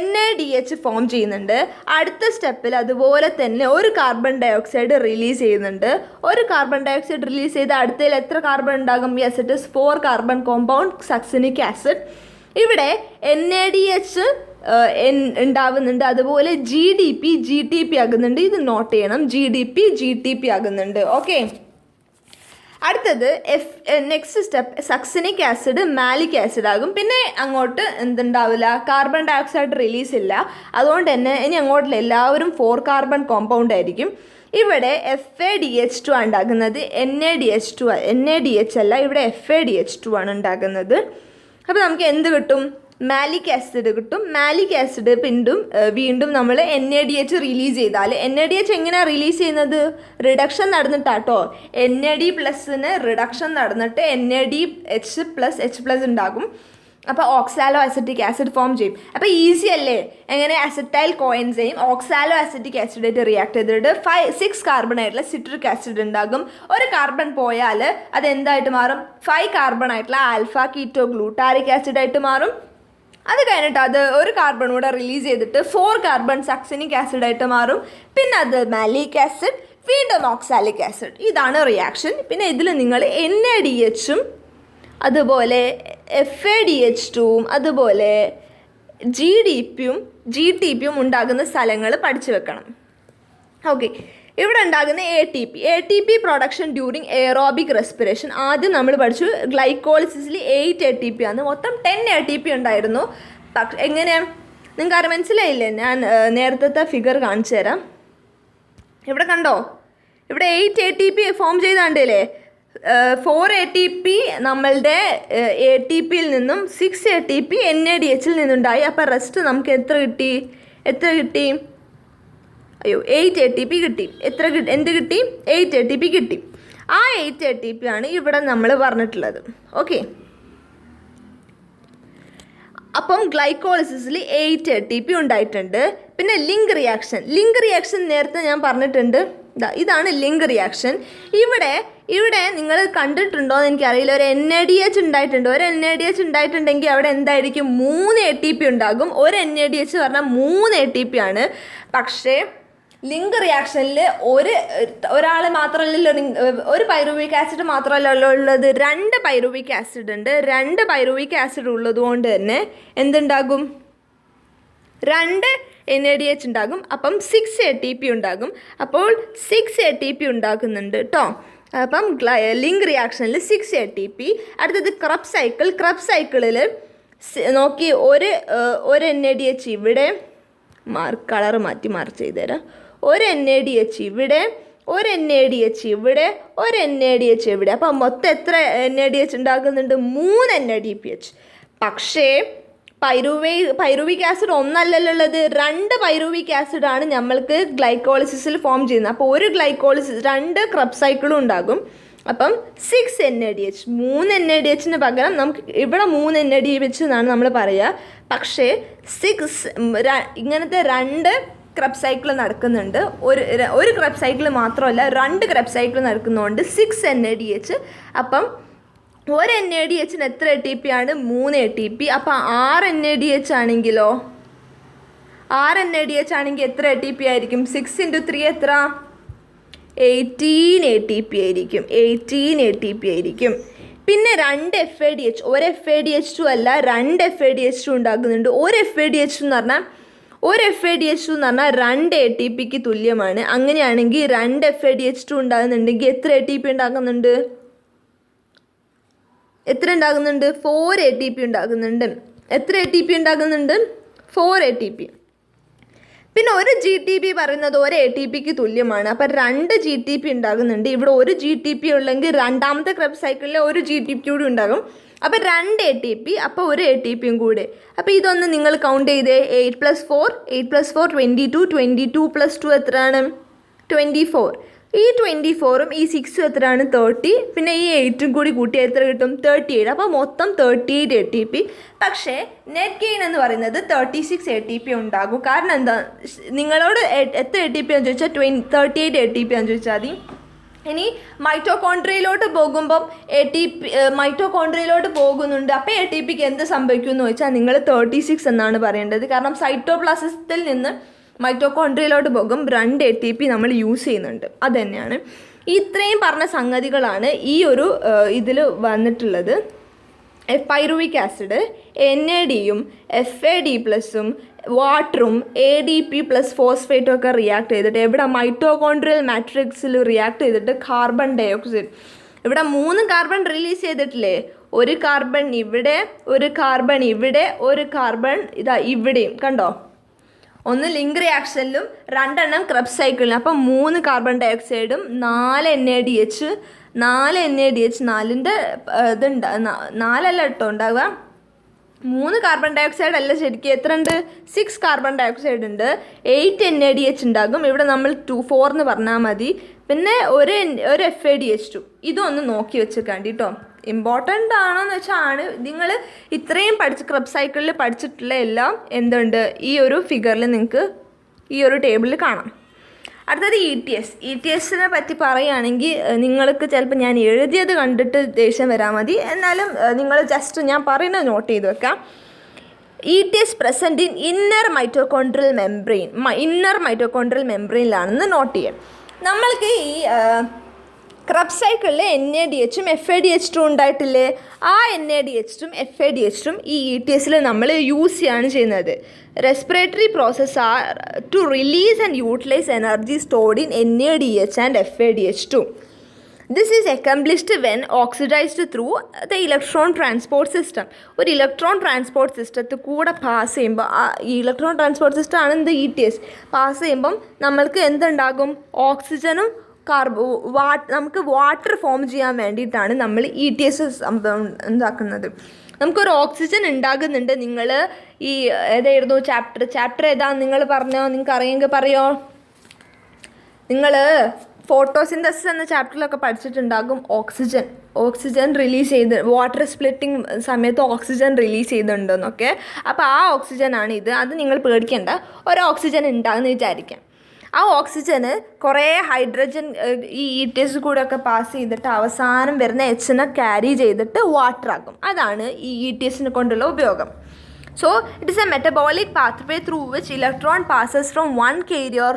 Speaker 1: NaDH ഫോം ചെയ്യുന്നുണ്ട്. അടുത്ത സ്റ്റെപ്പിൽ അതുപോലെ തന്നെ ഒരു കാർബൺ ഡയോക്സൈഡ് റിലീസ് ചെയ്യുന്നുണ്ട്. ഒരു കാർബൺ ഡയോക്സൈഡ് റിലീസ് ചെയ്ത് അടുത്തതിൽ എത്ര കാർബൺ ഉണ്ടാകും? Yes, it is 4 carbon compound succinic acid. ഇവിടെ NaDH ഉണ്ടാവുന്നുണ്ട്. അതുപോലെ GTP ആകുന്നുണ്ട്. ഇത് നോട്ട് ചെയ്യണം. GTP ആകുന്നുണ്ട്. ഓക്കെ, അടുത്തത് next step succinic acid malic acid ആകും. പിന്നെ അങ്ങോട്ട് എന്തുണ്ടാവില്ല? കാർബൺ ഡയോക്സൈഡ് റിലീസ് ഇല്ല. അതുകൊണ്ട് തന്നെ ഇനി അങ്ങോട്ടുള്ള എല്ലാവരും 4 കാർബൺ കോമ്പൗണ്ട് ആയിരിക്കും. ഇവിടെ FADH2 ആണ് ഉണ്ടാകുന്നത്. NaDH അല്ല, ഇവിടെ FADH2 ആണ് ഉണ്ടാകുന്നത്. അപ്പോൾ നമുക്ക് എന്ത് കിട്ടും? മാലിക് ആസിഡ് കിട്ടും. മാലിക് ആസിഡ് വീണ്ടും നമ്മൾ NaDH റിലീസ് ചെയ്താൽ NaDH എങ്ങനെയാണ് റിലീസ് ചെയ്യുന്നത്? റിഡക്ഷൻ നടന്നിട്ടാട്ടോ. NaD+ന് റിഡക്ഷൻ നടന്നിട്ട് NaDH+H+ ഉണ്ടാകും. അപ്പോൾ ഓക്സാലോ അസറ്റിക് ആസിഡ് ഫോം ചെയ്യും. അപ്പോൾ ഈസി അല്ലേ? എങ്ങനെ? അസറ്റൈൽ കോഎൻസൈം ഓക്സാലോ അസറ്റിക് ആസിഡായിട്ട് റിയാക്ട് ചെയ്തിട്ട് 6 കാർബൺ ആയിട്ടുള്ള സിട്രിക് ആസിഡ് ഉണ്ടാകും. ഒരു കാർബൺ പോയാൽ അത് എന്തായിട്ട് മാറും? 5 കാർബൺ ആയിട്ടുള്ള ആൽഫ കീറ്റോ ഗ്ലൂട്ടാരിക് ആസിഡായിട്ട് മാറും. അത് കഴിഞ്ഞിട്ട് അത് ഒരു കാർബൺ കൂടെ റിലീസ് ചെയ്തിട്ട് 4 കാർബൺ സക്സിനിക് ആസിഡായിട്ട് മാറും. പിന്നെ അത് മാലിക് ആസിഡ്, വീണ്ടും ഓക്സാലിക് ആസിഡ്. ഇതാണ് റിയാക്ഷൻ. പിന്നെ ഇതിൽ നിങ്ങൾ NaDHഉം അതുപോലെ FADH2ഉം അതുപോലെ GTPയും ഉണ്ടാകുന്ന സ്ഥലങ്ങൾ പഠിച്ചു വെക്കണം. ഓക്കെ, ഇവിടെ ഉണ്ടാകുന്ന ATP production during aerobic respiration. ആദ്യം നമ്മൾ പഠിച്ചു ഗ്ലൈക്കോളിസിസിൽ 8 ATP ആണ്, മൊത്തം 10 ATP ഉണ്ടായിരുന്നു. പക്ഷെ എങ്ങനെ നിങ്ങൾക്ക് മനസ്സിലായില്ലേ? ഞാൻ നേരത്തെ ഫിഗർ കാണിച്ചു തരാം. ഇവിടെ കണ്ടോ, ഇവിടെ 8 ATP ഫോം ചെയ്താണ്ടല്ലേ. 4 ATP നമ്മളുടെ ATPയിൽ നിന്നും 6 ATP NaDHൽ നിന്നുണ്ടായി. അപ്പോൾ റെസ്റ്റ് നമുക്ക് എത്ര കിട്ടി? 8 ATP കിട്ടി. എന്ത് കിട്ടി? 8 ATP കിട്ടി. ആ 8 ATP ആണ് ഇവിടെ നമ്മൾ പറഞ്ഞിട്ടുള്ളത്. ഓക്കെ, അപ്പം ഗ്ലൈക്കോളിസിസിൽ 8 ATP ഉണ്ടായിട്ടുണ്ട്. പിന്നെ ലിങ്ക് റിയാക്ഷൻ നേരത്തെ ഞാൻ പറഞ്ഞിട്ടുണ്ട്. ഇതാണ് ലിങ്ക് റിയാക്ഷൻ. ഇവിടെ നിങ്ങൾ കണ്ടിട്ടുണ്ടോ എന്ന് എനിക്കറിയില്ല. ഒരു NaDH ഉണ്ടായിട്ടുണ്ട്. ഒരു NaDH ഉണ്ടായിട്ടുണ്ടെങ്കിൽ അവിടെ എന്തായിരിക്കും? 3 ATP ഉണ്ടാകും. ഒരു NaDH പറഞ്ഞാൽ 3 ATP ആണ്. പക്ഷേ ലിങ്ക് റിയാക്ഷനിൽ ഒരാൾ മാത്രമല്ലല്ലോ, ഒരു പൈറുവിക് ആസിഡ് മാത്രമല്ലല്ലോ ഉള്ളത്, 2 പൈറുവിക് ആസിഡ് ഉണ്ട്. 2 പൈറുവിക് ആസിഡ് ഉള്ളത് കൊണ്ട് തന്നെ എന്തുണ്ടാകും? 2 NaDH ഉണ്ടാകും. അപ്പം 6 ATP ഉണ്ടാകും. അപ്പോൾ 6 ATP ഉണ്ടാക്കുന്നുണ്ട് കേട്ടോ. അപ്പം ലിങ്ക് റിയാക്ഷനിൽ 6 ATP. അടുത്തത് ക്രബ് സൈക്കിളിൽ നോക്കി ഒരു NaDH ഇവിടെ കളർ മാർക്ക് ചെയ്ത് തരാം. ഒരു NaDH ഇവിടെ, ഒരു NaDH ഇവിടെ, ഒരു NaDH ഇവിടെ. അപ്പം മൊത്തം എത്ര NaDH ഉണ്ടാക്കുന്നുണ്ട്? 3 NaDPH. പക്ഷേ പൈറുവിക് ആസിഡ് ഒന്നല്ലല്ലോ ഉള്ളത്, 2 പൈറുവിക് ആസിഡാണ് നമ്മൾക്ക് ഗ്ലൈക്കോളിസിസിൽ ഫോം ചെയ്യുന്നത്. അപ്പോൾ ഒരു 2 ക്രബ് സൈക്കിളും ഉണ്ടാകും. അപ്പം 6 NaDH. 3 NaDHന് പകരം നമുക്ക് ഇവിടെ 3 NaDH എന്നാണ് നമ്മൾ പറയുക. പക്ഷേ 6 ഇങ്ങനത്തെ 2 ക്രബ് സൈക്കിൾ നടക്കുന്നുണ്ട്. ഒരു ക്രബ് സൈക്കിൾ മാത്രമല്ല, 2 ക്രബ് സൈക്കിൾ നടക്കുന്നതുകൊണ്ട് 6 NaDH. അപ്പം ഒരു NaDHന് എത്ര ATP ആണ്? 3 ATP. അപ്പം 6 NaDH ആണെങ്കിലോ? 6 NaDH ആണെങ്കിൽ എത്ര ATP ആയിരിക്കും? 6 × 3 എത്ര? 18 ATP ആയിരിക്കും. 18 ATP ആയിരിക്കും. പിന്നെ 2 FADH. ഒരു FADH2 അല്ല, 2 FADH2 ഉണ്ടാക്കുന്നുണ്ട്. ഒരു FADH2 എന്ന് പറഞ്ഞാൽ 2 ATPക്ക് തുല്യമാണ്. അങ്ങനെയാണെങ്കിൽ 2 FADH2 ഉണ്ടാകുന്നുണ്ടെങ്കിൽ എത്ര ATP ഉണ്ടാക്കുന്നുണ്ട്? 4 ATP ഉണ്ടാകുന്നുണ്ട്. എത്ര ATP ഉണ്ടാകുന്നുണ്ട്? 4 ATP. പിന്നെ ഒരു GTP പറയുന്നത് ഒരു ATPക്ക് തുല്യമാണ്. അപ്പം 2 GTP ഉണ്ടാകുന്നുണ്ട്. ഇവിടെ ഒരു GTP ഉള്ളെങ്കിൽ രണ്ടാമത്തെ ക്രബ് സൈക്കിളിൽ ഒരു GTP കൂടി ഉണ്ടാകും. അപ്പോൾ 2 ATP, അപ്പോൾ ഒരു ATPയും കൂടെ. അപ്പോൾ ഇതൊന്ന് നിങ്ങൾ കൗണ്ട് ചെയ്തേ. 8 + 4 22, 22 + 2 എത്രയാണ്? 24. ഈ 24ഉം ഈ 6ഉം എത്രയാണ്? 30. പിന്നെ ഈ 8ഉം കൂടി കൂട്ടി എത്ര കിട്ടും? 38. അപ്പോൾ മൊത്തം 38 ATP. പക്ഷേ നെറ്റ് ഗെയിൻ എന്ന് പറയുന്നത് 36 ATP ഉണ്ടാകും. കാരണം എന്താ? നിങ്ങളോട് എത്ര ATP ആണെന്ന് ചോദിച്ചാൽ 38 ATP ആണെന്ന് ചോദിച്ചാൽ മതി. ഇനി മൈറ്റോകോൺട്രിയയിലോട്ട് പോകുമ്പം മൈറ്റോകോൺട്രിയയിലോട്ട് പോകുന്നുണ്ട്. അപ്പോൾ ATPക്ക് എന്ത് സംഭവിക്കും എന്ന് ചോദിച്ചാൽ നിങ്ങൾ 36 എന്നാണ് പറയേണ്ടത്. കാരണം സൈറ്റോപ്ലാസത്തിൽ നിന്ന് മൈറ്റോകോൺട്രിയയിലോട്ട് പോകും 2 ATP നമ്മൾ യൂസ് ചെയ്യുന്നുണ്ട്. അതുതന്നെയാണ് ഇത്രയും പറഞ്ഞ സംഗതികളാണ് ഈ ഒരു ഇതിൽ വന്നിട്ടുള്ളത്. പൈറുവിക് ആസിഡ്, NaDയും FAD+ഉം വാട്ടറും ADP + ഫോസ്ഫേറ്റും ഒക്കെ റിയാക്ട് ചെയ്തിട്ട് ഇവിടെ മൈറ്റോകോൺട്രിയൽ മാട്രിക്സിൽ റിയാക്ട് ചെയ്തിട്ട് കാർബൺ ഡയോക്സൈഡ് ഇവിടെ 3 കാർബൺ റിലീസ് ചെയ്തിട്ടില്ലേ? ഒരു കാർബൺ ഇവിടെ, ഒരു കാർബൺ ഇവിടെ, ഒരു കാർബൺ ഇവിടെയും കണ്ടോ? ഒന്ന് ലിങ്ക് റിയാക്ഷനിലും 2 ക്രബ് സൈക്കിളിലും. അപ്പം 3 കാർബൺ ഡയോക്സൈഡും 4 NaDH. 4 NaDH 4ൻ്റെ ഇതുണ്ട്, 4 കേട്ടോ ഉണ്ടാവുക. 3 കാർബൺ ഡയോക്സൈഡ് അല്ല ശരിക്കും. എത്ര ഉണ്ട്? 6 കാർബൺ ഡയോക്സൈഡ് ഉണ്ട്. 8 NaDH ഉണ്ടാകും. ഇവിടെ നമ്മൾ 4 എന്ന് പറഞ്ഞാൽ മതി. പിന്നെ ഒരു FADH2. ഇതൊന്ന് നോക്കി വെച്ചേക്കാണ്ടി കേട്ടോ. ഇമ്പോർട്ടൻ്റ് ആണോന്ന് വെച്ചാൽ നിങ്ങൾ ഇത്രയും ക്രബ് സൈക്കിളിൽ പഠിച്ചിട്ടുള്ള എല്ലാം എന്തുണ്ട് ഈ ഒരു ഫിഗറിൽ നിങ്ങൾക്ക് ഈ ഒരു ടേബിളിൽ കാണാം. അടുത്തത് ETSനെ പറ്റി പറയുകയാണെങ്കിൽ നിങ്ങൾക്ക് ചിലപ്പോൾ ഞാൻ എഴുതിയത് കണ്ടിട്ട് ദേഷ്യം വരാൻ മതി. എന്നാലും നിങ്ങൾ ജസ്റ്റ് ഞാൻ പറയുന്നത് നോട്ട് ചെയ്ത് വെക്കാം. ETS present in inner mitochondrial membrane. Inner mitochondrial മെംബ്രെയിനിലാണെന്ന് നോട്ട് ചെയ്യാം. നമ്മൾക്ക് ഈ ക്രബ്സ് സൈക്കിളിൽ NADH-ഉം FADH2 ഉണ്ടായിട്ടില്ലേ? ആ NADH-ഉം FADH2 ഈ ETSൽ നമ്മൾ യൂസ് ചെയ്യാണ് ചെയ്യുന്നത്. Respiratory process are to release and utilise energy stored in NADH and FADH2. This is accomplished when oxidized through the electron transport system. ഒരു ഇലക്ട്രോൺ ട്രാൻസ്പോർട്ട് സിസ്റ്റത്തിൽ കൂടെ പാസ് ചെയ്യുമ്പോൾ ഈ ഇലക്ട്രോൺ ട്രാൻസ്പോർട്ട് സിസ്റ്റം ആണ് എന്ത് ETS പാസ് ചെയ്യുമ്പം നമ്മൾക്ക് എന്തുണ്ടാകും? ഓക്സിജനും നമുക്ക് വാട്ടർ ഫോം ചെയ്യാൻ വേണ്ടിയിട്ടാണ് നമ്മൾ ETS എന്താക്കുന്നത്. നമുക്കൊരു ഓക്സിജൻ ഉണ്ടാകുന്നുണ്ട്. നിങ്ങൾ ഈ ഏതായിരുന്നു ചാപ്റ്റർ ഏതാണെന്ന് നിങ്ങൾ പറഞ്ഞോ? നിങ്ങൾക്ക് അറിയെങ്കിൽ പറയോ? നിങ്ങൾ ഫോട്ടോസിന്തസിസ് എന്ന ചാപ്റ്ററിലൊക്കെ പഠിച്ചിട്ടുണ്ടാകും. ഓക്സിജൻ റിലീസ് ചെയ്ത് വാട്ടർ സ്പ്ലിറ്റിംഗ് സമയത്ത് ഓക്സിജൻ റിലീസ് ചെയ്തിട്ടുണ്ടെന്നൊക്കെ. അപ്പോൾ ആ ഓക്സിജനാണ് ഇത്. അത് നിങ്ങൾ പേടിക്കേണ്ട. ഒരു ഓക്സിജൻ ഉണ്ടാകുമെന്ന് വിചാരിക്കാം. ആ ഓക്സിജന് കുറേ ഹൈഡ്രജൻ ഈ ETS കൂടെ ഒക്കെ പാസ് ചെയ്തിട്ട് അവസാനം വരുന്ന Hനെ ക്യാരി ചെയ്തിട്ട് വാട്ടർ ആക്കും. അതാണ് ഈ ETSനെ കൊണ്ടുള്ള ഉപയോഗം. So it is a metabolic pathway through which electron passes from one carrier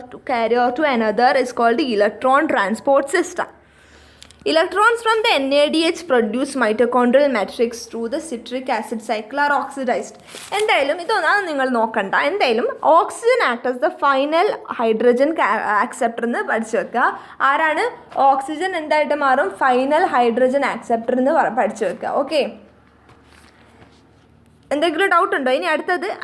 Speaker 1: to another is called the electron transport system. Electrons from the NADH produce mitochondrial matrix through the citric acid cycle are oxidized. എന്തായാലും ഇതൊന്നും നിങ്ങൾ നോക്കണ്ട. എന്തായാലും oxygen act as the final hydrogen acceptor എന്ന് പഠിച്ചു വെക്കുക. ആരാണ്? Oxygen എന്തായിട്ട് മാറും? ഫൈനൽ ഹൈഡ്രജൻ ആക്സെപ്റ്റർ എന്ന് പഠിച്ചു വെക്കുക. ഓക്കെ, എന്തെങ്കിലും ഡൗട്ട് ഉണ്ടോ? ഇനി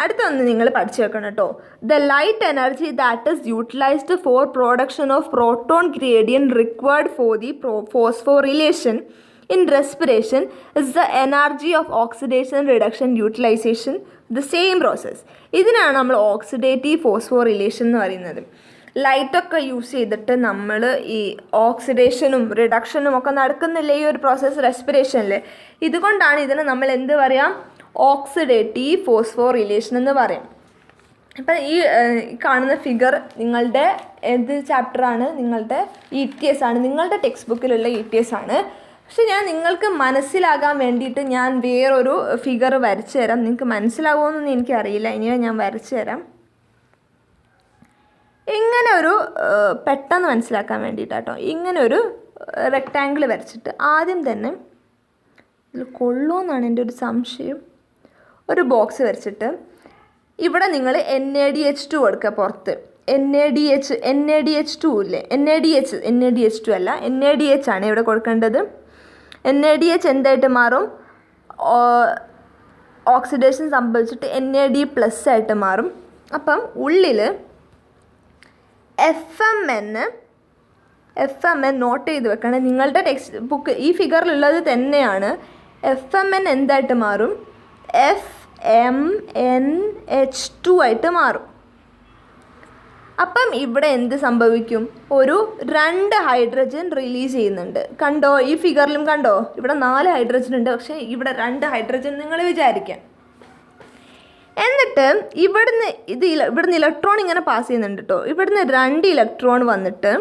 Speaker 1: അടുത്തൊന്ന് നിങ്ങൾ പഠിച്ചു വെക്കണം കേട്ടോ. The light energy that is utilised for production of proton gradient required for the phosphorylation in respiration is the energy of oxidation reduction utilisation the same process. ഇതിനാണ് നമ്മൾ ഓക്സിഡേറ്റീവ് ഫോസ്ഫോറിലേഷൻ എന്ന് പറയുന്നത്. ലൈറ്റൊക്കെ യൂസ് ചെയ്തിട്ട് നമ്മൾ ഈ ഓക്സിഡേഷനും റിഡക്ഷനും ഒക്കെ നടക്കുന്നില്ലേ ഈ ഒരു പ്രോസസ്സ് റെസ്പിറേഷനിൽ. ഇതുകൊണ്ടാണ് ഇതിനെ നമ്മൾ എന്ത് പറയാം? ഓക്സിഡേറ്റീവ് ഫോസ്ഫോറിലേഷൻ എന്ന് പറയും. അപ്പം ഈ കാണുന്ന ഫിഗർ നിങ്ങളുടെ ഏത് ചാപ്റ്ററാണ്? നിങ്ങളുടെ ETS ആണ്. നിങ്ങളുടെ ടെക്സ്റ്റ് ബുക്കിലുള്ള ETS ആണ്. പക്ഷെ ഞാൻ നിങ്ങൾക്ക് മനസ്സിലാകാൻ വേണ്ടിയിട്ട് ഞാൻ വേറൊരു ഫിഗർ വരച്ചു തരാം. നിങ്ങൾക്ക് മനസ്സിലാകുമോയെന്നൊന്നും എനിക്കറിയില്ല. ഇനിയോ ഞാൻ വരച്ചു തരാം. ഇങ്ങനെ ഒരു പെട്ടെന്ന് മനസ്സിലാക്കാൻ വേണ്ടിയിട്ടാട്ടോ ഇങ്ങനെ ഒരു റെക്റ്റാങ്കിൾ വരച്ചിട്ട് ആദ്യം തന്നെ ഇതിൽ കൊള്ളുമെന്നാണ് എൻ്റെ ഒരു സംശയം. ഒരു ബോക്സ് വരച്ചിട്ട് ഇവിടെ നിങ്ങൾ NADH2 കൊടുക്കുക പുറത്ത്. NADH2 ഇല്ലേ? NADH2 അല്ല, NADH ആണ് ഇവിടെ കൊടുക്കേണ്ടത്. NADH എന്തായിട്ട് മാറും? ഓക്സിഡേഷൻ സംഭവിച്ചിട്ട് NAD+ ആയിട്ട് മാറും. അപ്പം ഉള്ളിൽ FMN നോട്ട് ചെയ്ത് വെക്കണം. നിങ്ങളുടെ ടെക്സ്റ്റ് ബുക്ക് ഈ ഫിഗറിലുള്ളത് തന്നെയാണ്. FMN എന്തായിട്ട് മാറും? FMNH2 ആയിട്ട് മാറും. അപ്പം ഇവിടെ എന്ത് സംഭവിക്കും? ഒരു 2 ഹൈഡ്രജൻ റിലീസ് ചെയ്യുന്നുണ്ട്. കണ്ടോ? ഈ ഫിഗറിലും കണ്ടോ? ഇവിടെ 4 ഹൈഡ്രജൻ ഉണ്ട്. പക്ഷേ ഇവിടെ 2 ഹൈഡ്രജൻ നിങ്ങൾ വിചാരിക്കാം. എന്നിട്ട് ഇവിടുന്ന് ഇലക്ട്രോൺ ഇങ്ങനെ പാസ് ചെയ്യുന്നുണ്ട് കേട്ടോ. ഇവിടുന്ന് 2 ഇലക്ട്രോൺ വന്നിട്ട്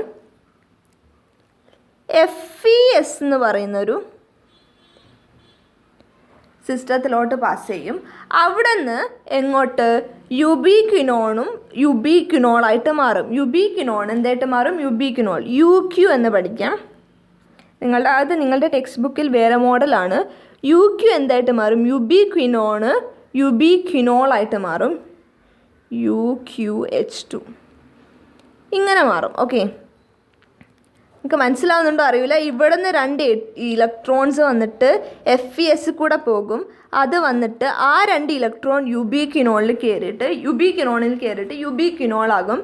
Speaker 1: FeS എന്ന് പറയുന്നൊരു സിസ്റ്റത്തിലോട്ട് പാസ് ചെയ്യും. അവിടെ നിന്ന് എങ്ങോട്ട്? യുബിക്വിനോളായിട്ട് മാറും. യുബിക്വിനോൾ എന്തായിട്ട് മാറും? യുബിക്വിനോൾ. UQ എന്ന് പഠിക്കാം. നിങ്ങളുടെ ടെക്സ്റ്റ് ബുക്കിൽ വേറെ മോഡലാണ്. UQ എന്തായിട്ട് മാറും? യുബിക്വിനോളായിട്ട് മാറും. UQH2 ഇങ്ങനെ മാറും. ഓക്കെ, നിങ്ങൾക്ക് മനസ്സിലാവുന്നുണ്ടോ അറിയില്ല. ഇവിടെ നിന്ന് 2 ഇലക്ട്രോൺസ് വന്നിട്ട് FeS കൂടെ പോകും. അത് വന്നിട്ട് ആ 2 ഇലക്ട്രോൺ യുബിക്വിനോളിൽ കയറിയിട്ട് യുബിക്വിനോളാകും.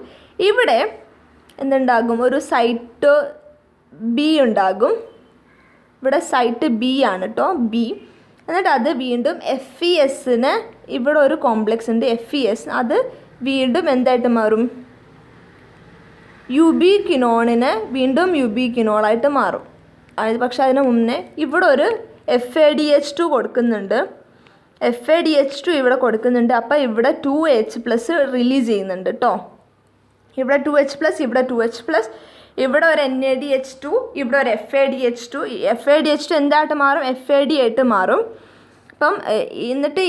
Speaker 1: ഇവിടെ എന്തുണ്ടാകും? ഒരു സൈറ്റ് B ഉണ്ടാകും. ഇവിടെ സൈറ്റ് B ആണ് കേട്ടോ, B. എന്നിട്ട് അത് വീണ്ടും FeSന് ഇവിടെ ഒരു കോംപ്ലക്സ് ഉണ്ട് FeS. അത് വീണ്ടും എന്തായിട്ട് മാറും? യുബിക്വിനോണിന് വീണ്ടും യുബിക്വിനോളായിട്ട് മാറും. പക്ഷെ അതിന് മുന്നേ ഇവിടെ ഒരു FADH2 കൊടുക്കുന്നുണ്ട്. ഇവിടെ കൊടുക്കുന്നുണ്ട്. അപ്പോൾ ഇവിടെ 2H+ റിലീസ് ചെയ്യുന്നുണ്ട് കേട്ടോ. ഇവിടെ 2H+, ഇവിടെ 2H+, ഇവിടെ ഒരു NADH2, ഇവിടെ ഒരു FADH2. FADH2 എന്തായിട്ട് മാറും? FAD ആയിട്ട് മാറും. അപ്പം എന്നിട്ട്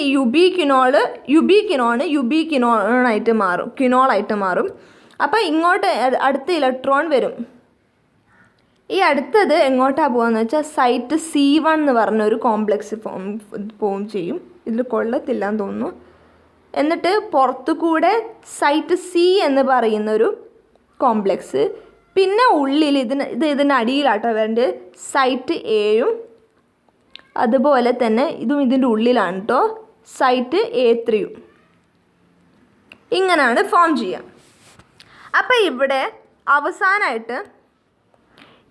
Speaker 1: യുബിക്വിനോണായിട്ട് മാറും, ക്വിനോളായിട്ട് മാറും. അപ്പോൾ ഇങ്ങോട്ട് അടുത്ത ഇലക്ട്രോൺ വരും. ഈ അടുത്തത് എങ്ങോട്ടാണ് പോകുകയെന്ന് വെച്ചാൽ സൈറ്റ് C1 എന്ന് പറഞ്ഞൊരു കോംപ്ലക്സ് ഫോം ചെയ്യും. ഇതിൽ കൊള്ളത്തില്ലാന്ന് തോന്നുന്നു. എന്നിട്ട് പുറത്തു കൂടെ സൈറ്റ് C എന്ന് പറയുന്നൊരു കോംപ്ലക്സ്, പിന്നെ ഉള്ളിൽ ഇതിൻ്റെ അടിയിലാട്ടോ വരേണ്ടത് സൈറ്റ് Aയും, അതുപോലെ തന്നെ ഇതും ഇതിൻ്റെ ഉള്ളിലാണ് കേട്ടോ സൈറ്റ് A3യും. ഇങ്ങനെയാണ് ഫോം ചെയ്യുക. അപ്പോൾ ഇവിടെ അവസാനമായിട്ട്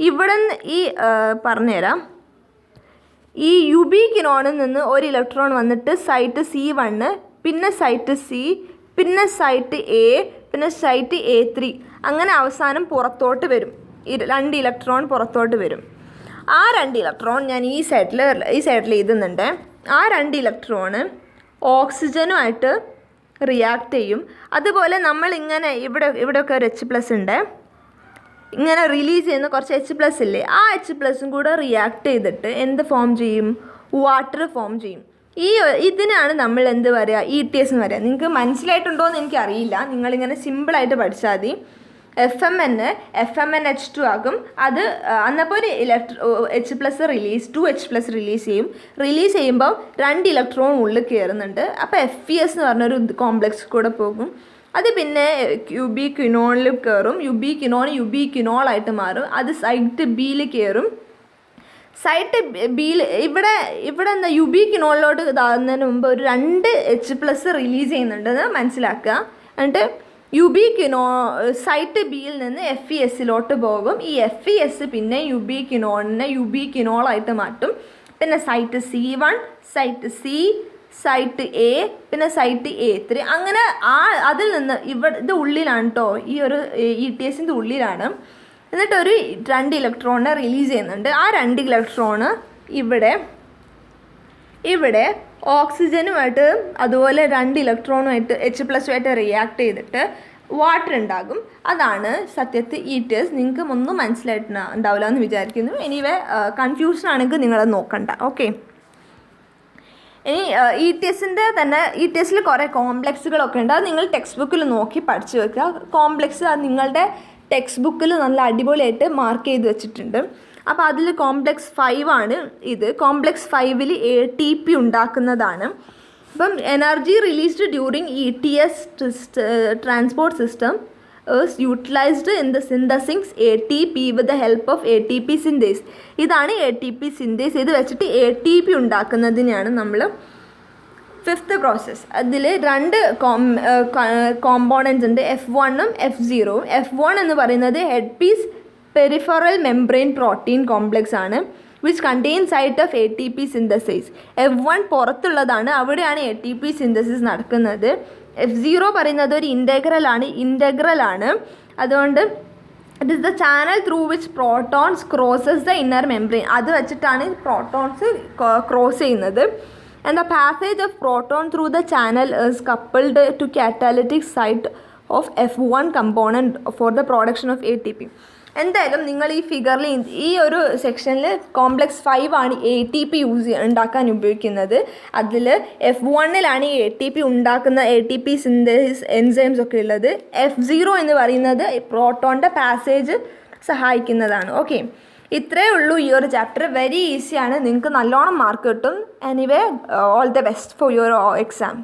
Speaker 1: ഇവിടെ നിന്ന് പറഞ്ഞുതരാം, ഈ യുബിക്വിനോണിൽ നിന്ന് ഒരു ഇലക്ട്രോൺ വന്നിട്ട് സൈറ്റ് C1, പിന്നെ സൈറ്റ് C, പിന്നെ സൈറ്റ് A, പിന്നെ സൈറ്റ് A3, അങ്ങനെ അവസാനം പുറത്തോട്ട് വരും. 2 ഇലക്ട്രോൺ പുറത്തോട്ട് വരും. ആ 2 ഇലക്ട്രോൺ ഞാൻ ഈ സൈഡിൽ എഴുതുന്നുണ്ട്. ആ 2 ഇലക്ട്രോണ് ഓക്സിജനുമായിട്ട് റിയാക്ട് ചെയ്യും. അതുപോലെ നമ്മളിങ്ങനെ ഇവിടെയൊക്കെ ഒരു H+ ഉണ്ട്, ഇങ്ങനെ റിലീസ് ചെയ്യുന്ന കുറച്ച് H+ ഇല്ലേ, ആ H+ കൂടെ റിയാക്ട് ചെയ്തിട്ട് എന്ത് ഫോം ചെയ്യും? വാട്ടർ ഫോം ചെയ്യും. ഇതിനാണ് നമ്മൾ എന്ത് പറയുക? ETS എന്ന് പറയുക. നിങ്ങൾക്ക് മനസ്സിലായിട്ടുണ്ടോ എന്ന് എനിക്കറിയില്ല. നിങ്ങളിങ്ങനെ സിമ്പിളായിട്ട് പഠിച്ചാൽ മതി. FMNH2 ആകും. അത് അന്നപ്പോൾ ഒരു H+ റിലീസ് 2H+ റിലീസ് ചെയ്യും. റിലീസ് ചെയ്യുമ്പോൾ 2 ഇലക്ട്രോൺ ഉള്ളിൽ കയറുന്നുണ്ട്. അപ്പോൾ FeS എന്ന് പറഞ്ഞൊരു കോംപ്ലക്സ് കൂടെ പോകും. അത് പിന്നെ യുബിക്വിനോണിൽ കയറും. യുബിക്വിനോളായിട്ട് മാറും. അത് സൈറ്റ് Bയിൽ കയറും. സൈറ്റ് Bയിൽ ഇവിടെ എന്താ യുബിക്വിനോളിലോട്ട് ഇതാകുന്നതിന് മുമ്പ് ഒരു 2 H+ റിലീസ് ചെയ്യുന്നുണ്ടെന്ന് മനസ്സിലാക്കുക. എന്നിട്ട് സൈറ്റ് Bയിൽ നിന്ന് FeSലോട്ട് പോകും. ഈ FeS പിന്നെ യുബിക്വിനോളായിട്ട് മാറ്റും. പിന്നെ site C1, site C, site A, പിന്നെ സൈറ്റ് A3, അങ്ങനെ അതിൽ നിന്ന് ഇത് ഉള്ളിലാണ് കേട്ടോ, ഈ ഒരു ETSൻ്റെ ഉള്ളിലാണ്. എന്നിട്ടൊരു 2 ഇലക്ട്രോണിനെ റിലീസ് ചെയ്യുന്നുണ്ട്. ആ 2 ഇലക്ട്രോണ് ഇവിടെ ഓക്സിജനുമായിട്ട് അതുപോലെ 2 ഇലക്ട്രോണുമായിട്ട് H+ആയിട്ട് റിയാക്ട് ചെയ്തിട്ട് വാട്ടർ ഉണ്ടാകും. അതാണ് സത്യത്തിൽ ETS. നിങ്ങൾക്ക് ഒന്നും മനസ്സിലായിട്ടുണ്ടാവില്ല എന്ന് വിചാരിക്കുന്നു. എനിവേ കൺഫ്യൂഷൻ ആണെങ്കിൽ നിങ്ങളത് നോക്കണ്ട. ഓക്കെ, ഇനി ETSൽ കുറേ കോംപ്ലക്സുകളൊക്കെ ഉണ്ട്. അത് നിങ്ങൾ ടെക്സ്റ്റ് ബുക്കിൽ നോക്കി പഠിച്ചു വെക്കുക. കോംപ്ലക്സ് അത് നിങ്ങളുടെ ടെക്സ്റ്റ് ബുക്കിൽ നല്ല അടിപൊളിയായിട്ട് മാർക്ക് ചെയ്ത് വെച്ചിട്ടുണ്ട്. അപ്പോൾ അതിൽ കോംപ്ലക്സ് 5 ആണ് ഇത്. കോംപ്ലക്സ് 5ൽ ATP ഉണ്ടാക്കുന്നതാണ്. അപ്പം energy released during ETS transport system is utilized in the synthesing ATP with the help of ATP synthase. ഇതാണ് ATP synthase. ഇത് വെച്ചിട്ട് ATP ഉണ്ടാക്കുന്നതിനെയാണ് നമ്മൾ 5th പ്രോസസ്സ്. അതിൽ 2 കോമ്പോണൻസ് ഉണ്ട്, F1ഉം F0ഉം. F1 എന്ന് പറയുന്നത് head piece peripheral membrane protein complex ആണ്, which contain site of ATP synthesis. F1 പുറത്തുള്ളതാണ്, അവിടെയാണ് ATP സിന്തസിസ് നടക്കുന്നത്. F0 പറയുന്നത് ഒരു ഇൻ്റഗ്രലാണ്. അതുകൊണ്ട് it is the channel through which protons crosses the inner membrane. അത് വെച്ചിട്ടാണ് പ്രോട്ടോൺസ് ക്രോസ് ചെയ്യുന്നത്. And the passage of proton through the channel is coupled to catalytic site of F1 component for the production of ATP. എന്തായാലും നിങ്ങൾ ഈ ഫിഗറിൽ ഈ ഒരു സെക്ഷനിൽ കോംപ്ലക്സ് 5 ആണ് ATP ഉണ്ടാക്കാൻ ഉപയോഗിക്കുന്നത്. അതിൽ F1ലാണ് ഈ ATP ഉണ്ടാക്കുന്ന ATP സിന്തസിസ് എൻസൈംസ് ഒക്കെ ഉള്ളത്. F0 എന്ന് പറയുന്നത് പ്രോട്ടോണിൻ്റെ പാസേജ് സഹായിക്കുന്നതാണ്. ഓക്കെ, ഇത്രയേ ഉള്ളൂ ഈ ഒരു ചാപ്റ്റർ. വെരി ഈസിയാണ്, നിങ്ങൾക്ക് നല്ലോണം മാർക്ക് കിട്ടും. Anyway, all the best for your exam.